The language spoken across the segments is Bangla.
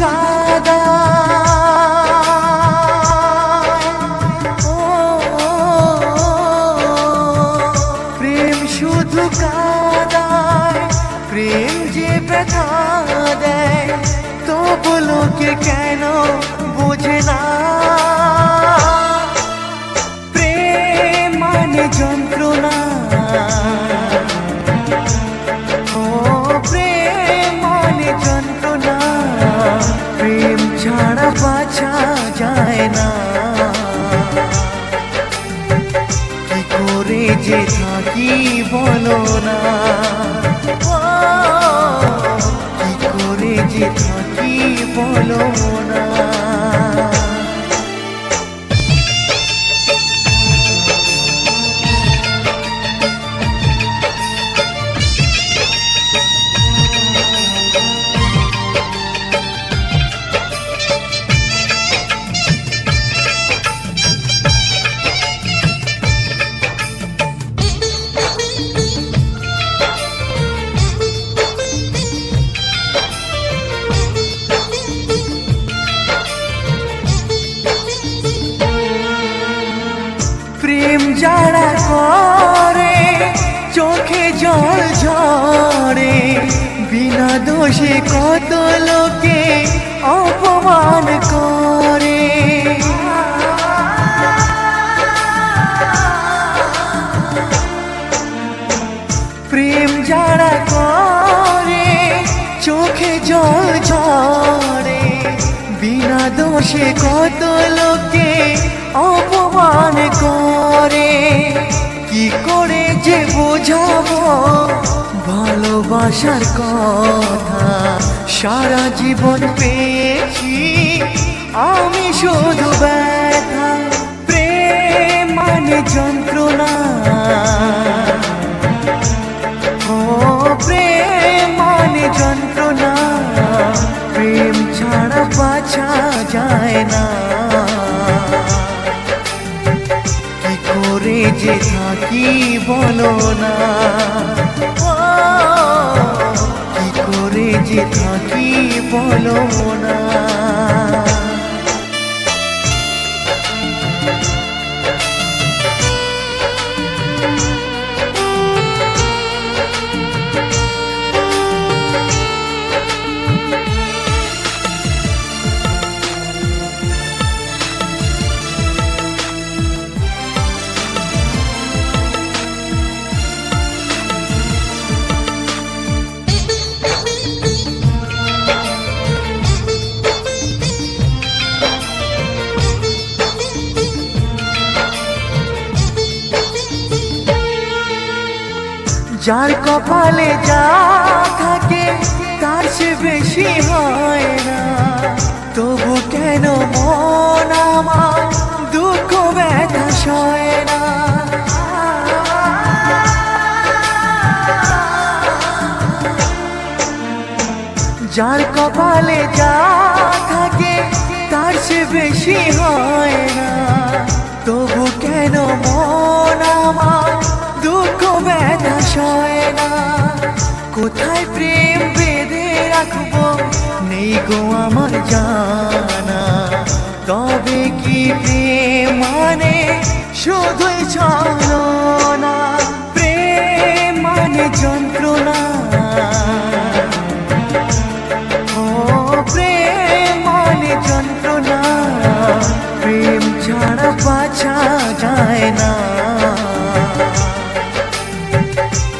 কাদায়, ও প্রেম শুধু কাদায়, প্রেম যে ব্যথা দেয়, তবু লোকে কেন বোঝে না। প্রেম মানে যন্ত্রণা, ও প্রেম মানে যন্ত্রণা, প্রেম ছাড়া বাঁচা যায় না। কি করে যে থাকি বলো না, কি করে যে থাকি বলো না। প্রেম যারা করে চোখে জল ঝরে, বিনা দোষে কত লোকে অপমান করে। প্রেম যারা করে চোখে জল ঝরে, বিনা দোষে কত লোকে অপমান করে। কি করে যে বোঝাবো ভালোবাসার কথা, সারা জীবন পেয়েছি আমি শুধু ব্যথা। প্রেম মানে যন্ত্রণা, ও প্রেম মানে যন্ত্রণা, প্রেম ছাড়া বাঁচা যায় না। কি করে যে থাকি বলো না, কি করে যে থাকি বলো না। যার কপালে যা থাকে তার সে বেশি হয় না, তবু কেন মন আমার দুঃখ ব্যথা সয় না। যার কপালে যা থাকে তার সে বেশি হয় না, তবু কেন মন আমার দুঃখ ব্যথা সয় না। কোথায় প্রেম বেঁধে রাখবো নেই গো আমার জানা, তবে কি প্রেম মানে শুধুই ছলনা। প্রেম মানে যন্ত্রণা, ও প্রেম মানে যন্ত্রণা, প্রেম ছাড়া বাঁচা যায় না।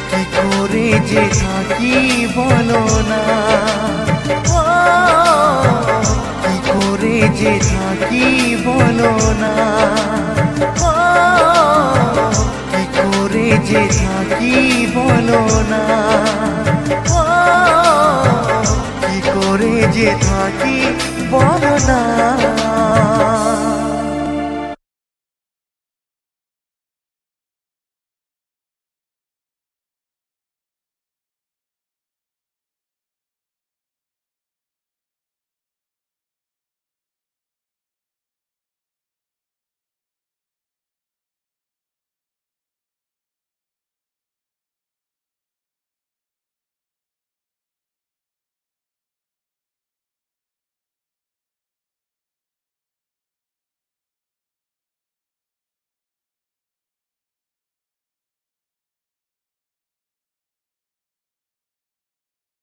কি করে যে থাকি বলো না, কি করে যে থাকি বলো না, কি করে যে থাকি বলো না, কি করে যে থাকি বলো না।